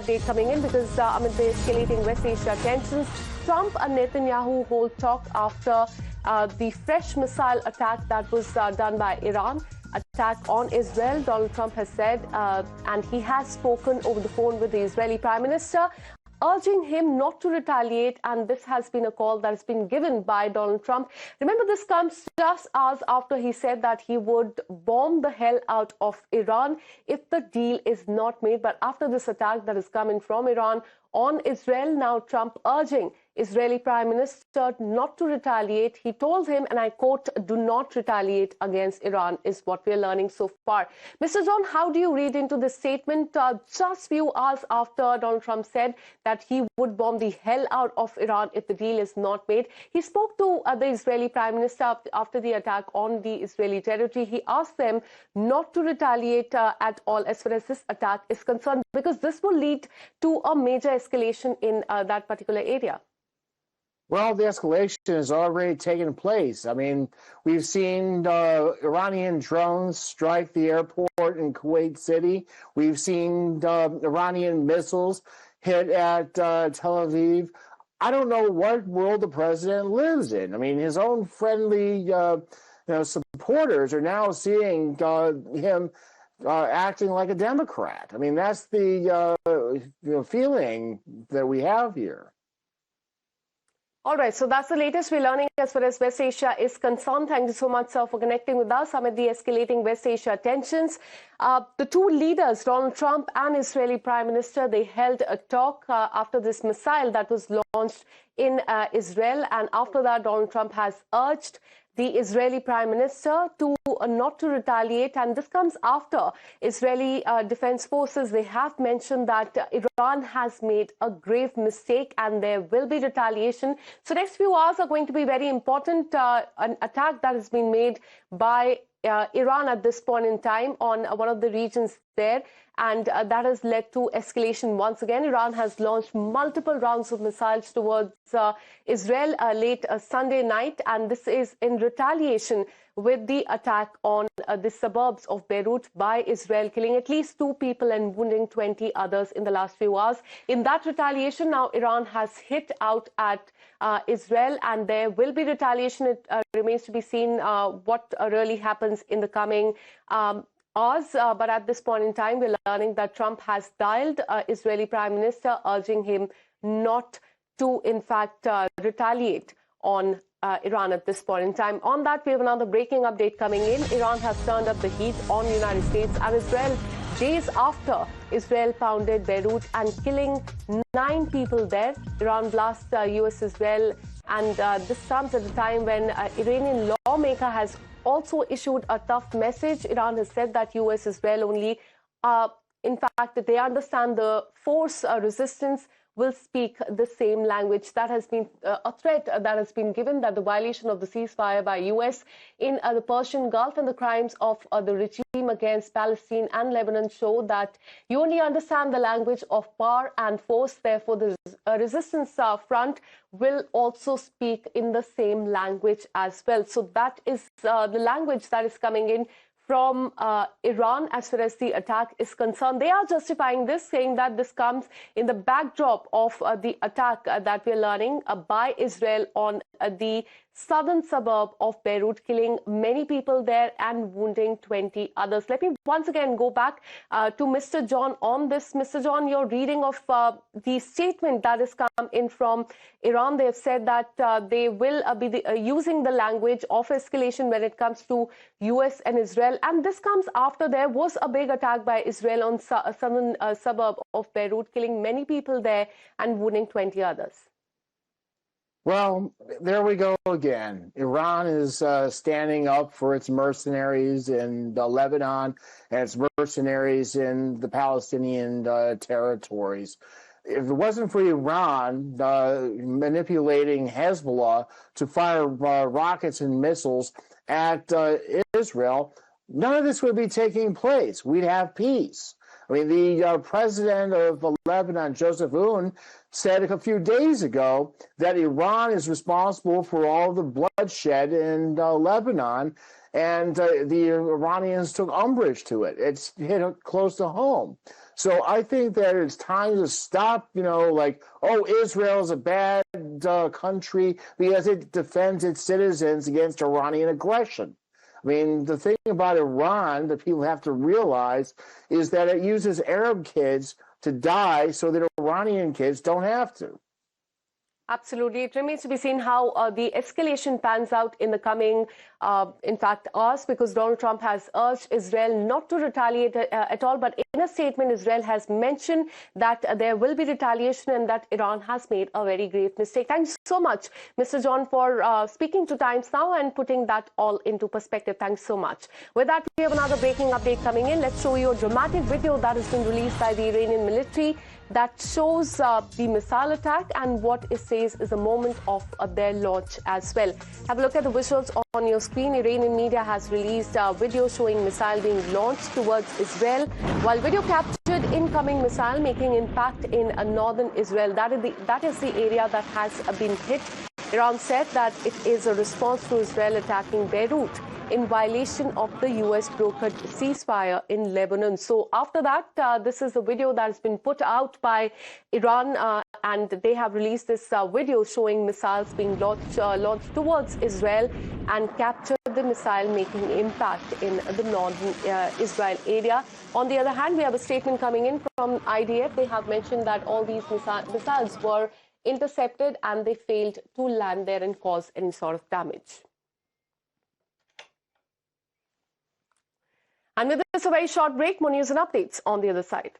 update coming in because amid the escalating West Asia tensions, Trump and Netanyahu hold talk after the fresh missile attack that was done by Iran. Attack on Israel, Donald Trump has said, and he has spoken over the phone with the Israeli Prime Minister, urging him not to retaliate, and this has been a call that has been given by Donald Trump. Remember, this comes just hours after he said that he would bomb the hell out of Iran if the deal is not made. But after this attack that is coming from Iran on Israel, now Trump urging Israeli Prime Minister not to retaliate. He told him, and I quote, "Do not retaliate against Iran," is what we are learning so far. Mr. John, how do you read into this statement just few hours after Donald Trump said that he would bomb the hell out of Iran if the deal is not made? He spoke to the Israeli Prime Minister after the attack on the Israeli territory. He asked them not to retaliate at all as far as this attack is concerned, because this will lead to a major escalation in that particular area. Well, the escalation has already taken place. I mean, we've seen Iranian drones strike the airport in Kuwait City. We've seen Iranian missiles hit at Tel Aviv. I don't know what world the president lives in. I mean, his own friendly supporters are now seeing him acting like a Democrat. I mean, that's the feeling that we have here. All right, so that's the latest we're learning as far as West Asia is concerned. Thank you so much, sir, for connecting with us amid the escalating West Asia tensions. The two leaders, Donald Trump and Israeli Prime Minister, they held a talk after this missile that was launched in Israel. And after that, Donald Trump has urged the Israeli Prime Minister to not to retaliate, and this comes after Israeli Defense Forces. They have mentioned that Iran has made a grave mistake and there will be retaliation. So next few hours are going to be very important. An attack that has been made by Iran at this point in time on one of the regions there, and that has led to escalation once again. Iran has launched multiple rounds of missiles towards Israel late Sunday night, and this is in retaliation with the attack on the suburbs of Beirut by Israel, killing at least 2 people and wounding 20 others in the last few hours. In that retaliation, now Iran has hit out at Israel, and there will be retaliation. It remains to be seen what really happens in the coming hours. But at this point in time, we're learning that Trump has dialed Israeli Prime Minister, urging him not to, in fact, retaliate on Iran at this point in time. On that, we have another breaking update coming in. Iran has turned up the heat on the United States and Israel days after Israel pounded Beirut and killing 9 people there. Iran blasts US-Israel, and this comes at a time when Iranian lawmaker has also issued a tough message. Iran has said that US-Israel only, in fact, they understand the force resistance will speak the same language. That has been a threat that has been given, that the violation of the ceasefire by US in the Persian Gulf and the crimes of the regime against Palestine and Lebanon show that you only understand the language of power and force. Therefore, the resistance front will also speak in the same language as well. So that is the language that is coming in from Iran as far as the attack is concerned. They are justifying this, saying that this comes in the backdrop of the attack that we're learning by Israel on the southern suburb of Beirut, killing many people there and wounding 20 others. Let me once again go back to Mr. John on this. Mr. John, your reading of the statement that has come in from Iran. They have said that they will be using the language of escalation when it comes to US and Israel. And this comes after there was a big attack by Israel on southern suburb of Beirut, killing many people there and wounding 20 others. Well, there we go again. Iran is standing up for its mercenaries in Lebanon and its mercenaries in the Palestinian territories. If it wasn't for Iran manipulating Hezbollah to fire rockets and missiles at Israel, none of this would be taking place. We'd have peace. I mean, the president of Lebanon, Joseph Aoun, said a few days ago that Iran is responsible for all the bloodshed in Lebanon, and the Iranians took umbrage to it. It's hit close to home. So I think that it's time to stop, like, oh, Israel is a bad country because it defends its citizens against Iranian aggression. I mean, the thing about Iran that people have to realize is that it uses Arab kids to die so that Iranian kids don't have to. Absolutely. It remains to be seen how the escalation pans out in the coming, in fact, hours, because Donald Trump has urged Israel not to retaliate at all. But in a statement, Israel has mentioned that there will be retaliation and that Iran has made a very grave mistake. Thanks so much, Mr. John, for speaking to Times Now and putting that all into perspective. Thanks so much. With that, we have another breaking update coming in. Let's show you a dramatic video that has been released by the Iranian military that shows the missile attack and what it says is a moment of their launch as well. Have a look at the visuals on your screen. Iranian media has released a video showing missile being launched towards Israel, while video captured incoming missile making impact in northern Israel. That is the area that has been hit. Iran said that it is a response to Israel attacking Beirut in violation of the US brokered ceasefire in Lebanon. So after that, this is a video that has been put out by Iran, and they have released this video showing missiles being launched towards Israel and captured the missile making impact in the northern Israel area. On the other hand, we have a statement coming in from IDF. They have mentioned that all these missiles were intercepted and they failed to land there and cause any sort of damage. And with this, a very short break. More news and updates on the other side.